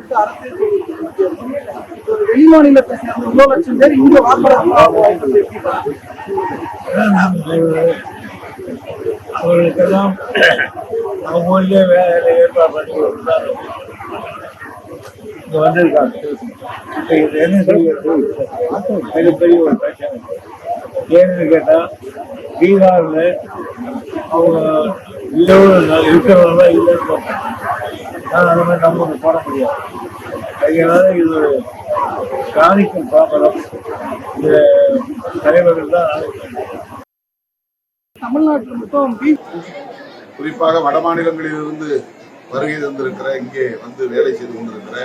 குறிப்பிட்டு அரசியல் வெளி மாநிலத்தை சேர்ந்த இவ்வளவு லட்சம் பேர் இங்க அவர்களுக்கெல்லாம் அவங்களே வேலை ஏற்பாடு பண்ணி கொடுத்தாங்க. இங்க வந்திருக்காங்க. இப்போ இது என்ன செய்யறது மிகப்பெரிய ஒரு பிரச்சனை. ஏன்னு கேட்டால் பீகாரில் அவங்க இருக்கிறவங்களாம் இல்லைன்னு ஆனால் அந்த மாதிரி நம்ம போட முடியாது. அதனால இது ஒரு காணிக்கும் ப்ராப்ளம். இந்த தலைவர்கள் தான் தமிழ்நாட்டில் மட்டும் குறிப்பாக வட மாநிலங்களிலிருந்து வருகை தந்திருக்கிற இங்கே வந்து வேலை செய்து கொண்டிருக்கிற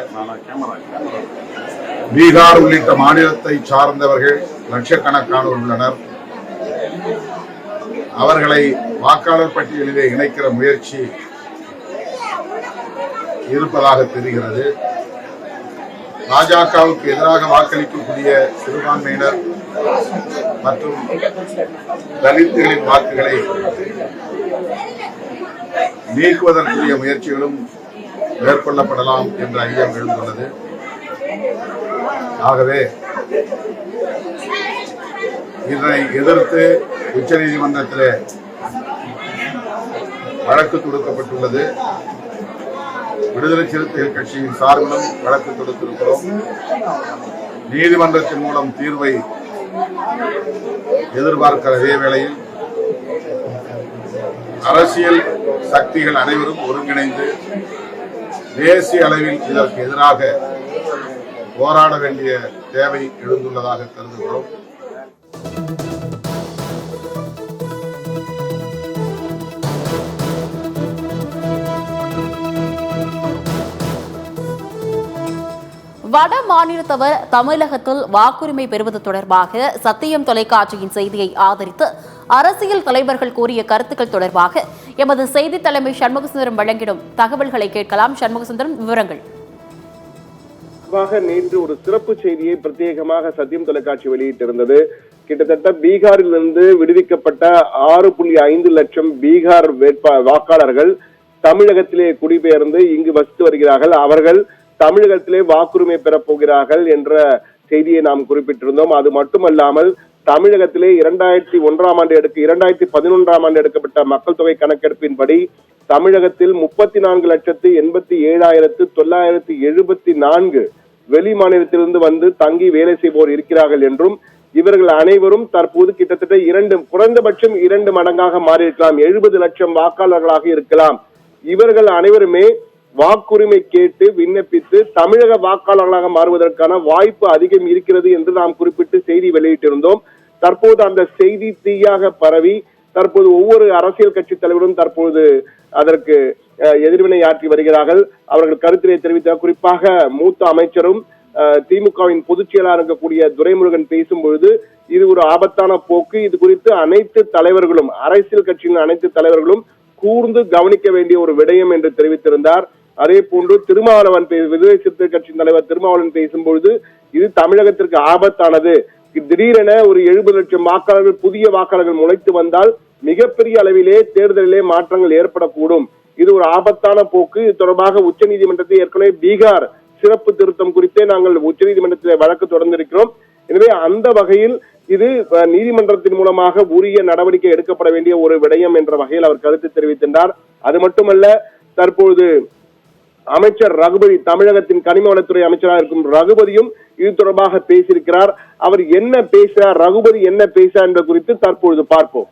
பீகார் உள்ளிட்ட மாநிலத்தை சார்ந்தவர்கள் லட்சக்கணக்கானோர் உள்ளனர். அவர்களை வாக்காளர் பட்டியலிலே இணைக்கிற முயற்சி இருப்பதாக தெரிகிறது. பாஜகவுக்கு எதிராக வாக்களிக்கக்கூடிய சிறுபான்மையினர் மற்றும் தலித்துகளின் வாக்குகளை நீக்குவதற்குரிய முயற்சிகளும் மேற்கொள்ளப்படலாம் என்ற ஐயம் எழுந்துள்ளது. ஆகவே இதனை எதிர்த்து உச்சநீதிமன்றத்திலே வழக்கு தொடுக்கப்பட்டுள்ளது. விடுதலை சிறுத்தைகள் கட்சியின் சார்பிலும் வழக்கு தொடுத்திருக்கிறோம். நீதிமன்றத்தின் மூலம் தீர்வை எதிர்பார்க்கிற அதே வேளையில் அரசியல் சக்திகள் அனைவரும் ஒருங்கிணைந்து தேசிய அளவில் இதற்கு எதிராக போராட வேண்டிய தேவை எழுந்துள்ளதாக கருதுகிறோம். வட மாநிலத்தவர் தமிழகத்தில் வாக்குரிமை பெறுவது தொடர்பாக சத்தியம் தொலைக்காட்சியின் செய்தியை ஆதரித்து அரசியல் தலைவர்கள் கூறிய கருத்துக்கள் தொடர்பாக எமது செய்தி தலைமை சண்முகசுந்தரம் வழங்கிடும் தகவல்களை கேட்கலாம். சண்முகசுந்தரம், விவரங்கள். நேற்று ஒரு சிறப்பு செய்தியை பிரத்யேகமாக சத்தியம் தொலைக்காட்சி வெளியிட்டிருந்தது. கிட்டத்தட்ட பீகாரிலிருந்து விடுவிக்கப்பட்ட 6.5 லட்சம் பீகார் வாக்காளர்கள் தமிழகத்திலே குடிபெயர்ந்து இங்கு வசித்து வருகிறார்கள். அவர்கள் தமிழகத்திலே வாக்குரிமை பெறப் போகிறார்கள் என்ற செய்தியை நாம் குறிப்பிட்டிருந்தோம். அது மட்டுமல்லாமல் தமிழகத்திலே 2011 ஆண்டு எடுக்கப்பட்ட மக்கள் தொகை கணக்கெடுப்பின்படி தமிழகத்தில் 34,87,974 வெளி மாநிலத்திலிருந்து வந்து தங்கி வேலை செய்வோர் இருக்கிறார்கள் என்றும் இவர்கள் அனைவரும் தற்போது கிட்டத்தட்ட குறைந்தபட்சம் 2 மடங்காக மாறியிருக்கலாம். 70 லட்சம் வாக்காளர்களாக இருக்கலாம். இவர்கள் அனைவருமே வாக்குரிமை கேட்டு விண்ணப்பித்து தமிழக வாக்காளர்களாக மாறுவதற்கான வாய்ப்பு அதிகம் இருக்கிறது என்று நாம் குறிப்பிட்டு செய்தி வெளியிட்டிருந்தோம். தற்போது அந்த செய்தி தீயாக பரவி தற்போது ஒவ்வொரு அரசியல் கட்சி தலைவரும் தற்போது அதற்கு எதிர்வினை ஆற்றி வருகிறார்கள். அவர்கள் கருத்தினை தெரிவித்த குறிப்பாக மூத்த அமைச்சரும் திமுகவின் பொதுச் செயலாளர் இருக்கக்கூடிய துரைமுருகன் பேசும்பொழுது இது ஒரு ஆபத்தான போக்கு, இது குறித்து அனைத்து தலைவர்களும் அரசியல் கட்சியின் அனைத்து தலைவர்களும் கூர்ந்து கவனிக்க வேண்டிய ஒரு விடயம் என்று தெரிவித்திருந்தார். அதே போன்று திருமாவளவன் விடுதலை சிறுத்தைகள் கட்சியின் தலைவர் திருமாவளவன் பேசும்பொழுது இது தமிழகத்திற்கு ஆபத்தானது, திடீரென ஒரு 70 லட்சம் வாக்காளர்கள் புதிய வாக்காளர்கள் முளைத்து வந்தால் மிகப்பெரிய அளவிலே தேர்தலிலே மாற்றங்கள் ஏற்படக்கூடும், இது ஒரு ஆபத்தான போக்கு. இது தொடர்பாக உச்சநீதிமன்றத்தை ஏற்கனவே பீகார் சிறப்பு திருத்தம் குறித்தே நாங்கள் உச்சநீதிமன்றத்தில் வழக்கு தொடர்ந்திருக்கிறோம். எனவே அந்த வகையில் இது நீதிமன்றத்தின் மூலமாக உரிய நடவடிக்கை எடுக்கப்பட வேண்டிய ஒரு விடயம் என்ற வகையில் அவர் கருத்து தெரிவித்திருந்தார். அது மட்டுமல்ல, தற்போது அமைச்சர் ரகுபதி, தமிழகத்தின் கனிம வளத்துறை அமைச்சராக இருக்கும் ரகுபதியும் இது தொடர்பாக பேசியிருக்கிறார். அவர் என்ன பேசுறார், ரகுபதி என்ன பேசுறார் என்பது குறித்து தற்பொழுது பார்ப்போம்.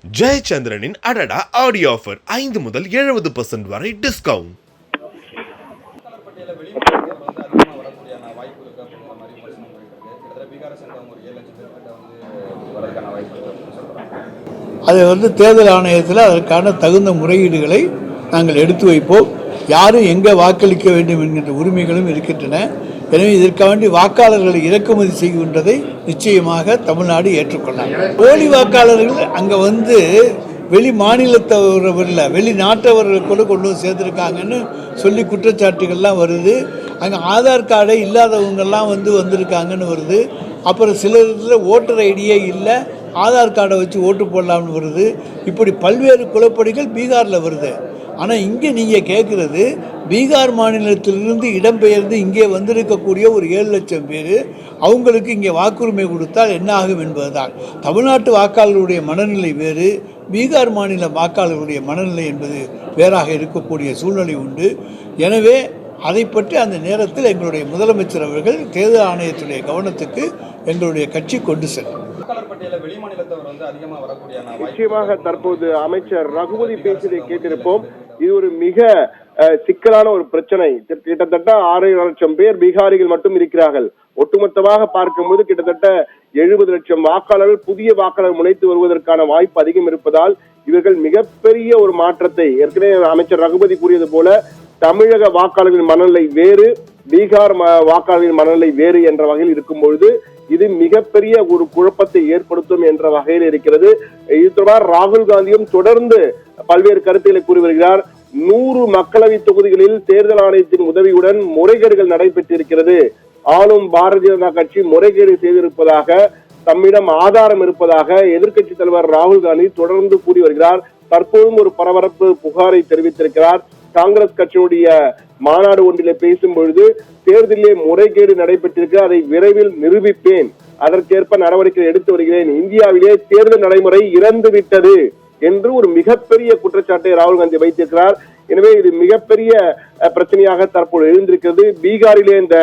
ஜெயச்சந்திரனின் அடடா ஆடியோ ஆஃபர் 5 முதல் 70% வரை டிஸ்கவுண்ட். அது தேர்தல் ஆணையத்தில் அதற்கான தகுந்த முறையீடுகளை நாங்கள் எடுத்து வைப்போம். யாரும் எங்கே வாக்களிக்க வேண்டும் என்கின்ற உரிமைகளும் இருக்கின்றன. எனவே இதற்காண்டி வாக்காளர்களை இறக்குமதி செய்கின்றதை நிச்சயமாக தமிழ்நாடு ஏற்றுக்கொள்ளார். போலி வாக்காளர்கள் அங்கே வெளி மாநிலத்தவர்கள் வெளிநாட்டவர்கள் கூட கொண்டு வந்து சேர்ந்துருக்காங்கன்னு சொல்லி குற்றச்சாட்டுகள்லாம் வருது. அங்கே ஆதார் கார்டே இல்லாதவங்கெல்லாம் வந்திருக்காங்கன்னு வருது. அப்புறம் சிலர் ஓட்டர் ஐடியே இல்லை, ஆதார் கார்டை வச்சு ஓட்டு போடலாம்னு வருது. இப்படி பல்வேறு குழப்படிகள் பீகாரில் வருது. ஆனால் இங்கே நீங்கள் கேட்குறது பீகார் மாநிலத்திலிருந்து இடம்பெயர்ந்து இங்கே வந்திருக்கக்கூடிய ஒரு 7 லட்சம் பேர் அவங்களுக்கு இங்கே வாக்குரிமை கொடுத்தால் என்ன ஆகும் என்பதுதான். தமிழ்நாட்டு வாக்காளர்களுடைய மனநிலை வேறு, பீகார் மாநில வாக்காளர்களுடைய மனநிலை என்பது வேறாக இருக்கக்கூடிய சூழ்நிலை உண்டு. எனவே அதை பற்றி அந்த நேரத்தில் எங்களுடைய முதலமைச்சர் அவர்கள் தேர்தல் ஆணையத்துடைய கவனத்துக்கு எங்களுடைய கட்சி கொண்டு செல்லும். நிச்சயமாக தற்போது அமைச்சர் ரகுபதி பேசியதை கேட்டிருப்போம். இது ஒரு மிக சிக்கலான ஒரு பிரச்சனை. கிட்டத்தட்ட 6 லட்சம் பேர் பீகாரிகள் மட்டும் இருக்கிறார்கள். ஒட்டுமொத்தமாக பார்க்கும்போது கிட்டத்தட்ட 70 லட்சம் வாக்காளர்கள் புதிய வாக்காளர் முனைத்து வருவதற்கான வாய்ப்பு அதிகம் இருப்பதால் இவர்கள் மிகப்பெரிய ஒரு மாற்றத்தை, ஏற்கனவே அமைச்சர் ரகுபதி கூறியது போல தமிழக வாக்காளர்களின் மனநிலை வேறு, பீகார் வாக்காளர்களின் மனநிலை வேறு என்ற வகையில் இருக்கும்பொழுது இது மிகப்பெரிய ஒரு குழப்பத்தை ஏற்படுத்தும் என்ற வகையில் இருக்கிறது. இது தொடர்பாக ராகுல் காந்தியும் தொடர்ந்து பல்வேறு கருத்துக்களை கூறி வருகிறார். 100 மக்களவை தொகுதிகளில் தேர்தல் ஆணையத்தின் உதவியுடன் முறைகேடுகள் நடைபெற்றிருக்கிறது. ஆளும் பாரதிய ஜனதா கட்சி முறைகேடு செய்திருப்பதாக, தம்மிடம் ஆதாரம் இருப்பதாக எதிர்க்கட்சி தலைவர் ராகுல் காந்தி தொடர்ந்து கூறி வருகிறார். தற்போதும் ஒரு பரபரப்பு புகாரை தெரிவித்திருக்கிறார். காங்கிரஸ் கட்சியுடைய மாநாடு ஒன்றிலே பேசும் பொழுது தேர்தலிலே முறைகேடு நடைபெற்றிருக்கு, அதை விரைவில் நிரூபிப்பேன், அதற்கேற்ப நடவடிக்கை எடுத்து வருகிறேன், இந்தியாவிலே தேர்தல் நடைமுறை இறந்து விட்டது என்று ஒரு மிகப்பெரிய குற்றச்சாட்டை ராகுல் காந்தி வைத்திருக்கிறார். எனவே இது மிகப்பெரிய பிரச்சனையாக தற்போது எழுந்திருக்கிறது. பீகாரிலே இந்த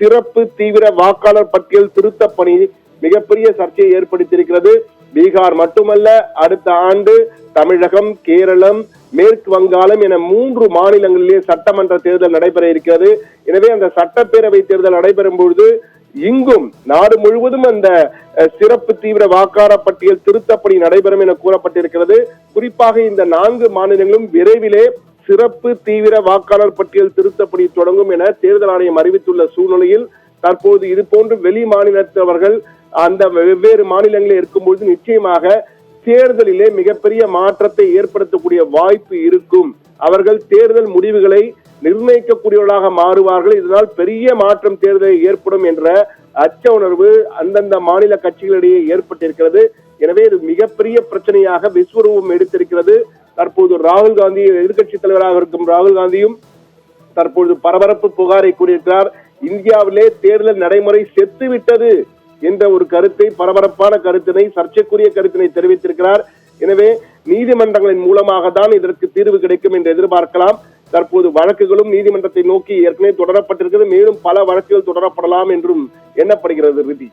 சிறப்பு தீவிர வாக்காளர் பட்டியல் திருத்த பணி மிகப்பெரிய சர்ச்சையை ஏற்படுத்தியிருக்கிறது. பீகார் மட்டுமல்ல, அடுத்த ஆண்டு தமிழகம், கேரளம், மேற்கு வங்காளம் என 3 மாநிலங்களிலே சட்டமன்ற தேர்தல் நடைபெற இருக்கிறது. எனவே அந்த சட்டப்பேரவை தேர்தல் நடைபெறும் பொழுது இங்கும் நாடு முழுவதும் அந்த சிறப்பு தீவிர வாக்காளர் பட்டியல் திருத்தப்பணி நடைபெறும் என கூறப்பட்டிருக்கிறது. குறிப்பாக இந்த 4 மாநிலங்களும் விரைவிலே சிறப்பு தீவிர வாக்காளர் பட்டியல் திருத்தப்பணி தொடங்கும் என தேர்தல் ஆணையம் அறிவித்துள்ள சூழ்நிலையில் தற்போது இது போன்று வெளி மாநிலத்தவர்கள் அந்த வெவ்வேறு மாநிலங்களில் இருக்கும்போது நிச்சயமாக தேர்தலிலே மிகப்பெரிய மாற்றத்தை ஏற்படுத்தக்கூடிய வாய்ப்பு இருக்கும். அவர்கள் தேர்தல் முடிவுகளை நிர்ணயிக்கக்கூடியவர்களாக மாறுவார்கள். இதனால் பெரிய மாற்றம் தேர்தலில் ஏற்படும் என்ற அச்ச உணர்வு அந்தந்த மாநில கட்சிகளிடையே ஏற்பட்டிருக்கிறது. எனவே இது மிகப்பெரிய பிரச்சனையாக விஸ்வரூபம் எடுத்திருக்கிறது. தற்போது ராகுல் காந்தி, எதிர்கட்சி தலைவராக இருக்கும் ராகுல் காந்தியும் தற்போது பரபரப்பு புகாரை கூறியிருக்கிறார். இந்தியாவிலே தேர்தல் நடைமுறை செத்துவிட்டது என்ற ஒரு கருத்தை, பரபரப்பான கருத்தினை, சர்ச்சைக்குரிய கருத்தினை தெரிவித்திருக்கிறார். எனவே நீதிமன்றங்களின் மூலமாக தான் இதற்கு தீர்வு கிடைக்கும் என்று எதிர்பார்க்கலாம். தற்போது வழக்குகளும் நீதிமன்றத்தை நோக்கி ஏற்கனவே தொடரப்பட்டிருக்கிறது. மேலும் பல வழக்குகள் தொடரப்படலாம் என்றும் எண்ணப்படுகிறது. ரிதி.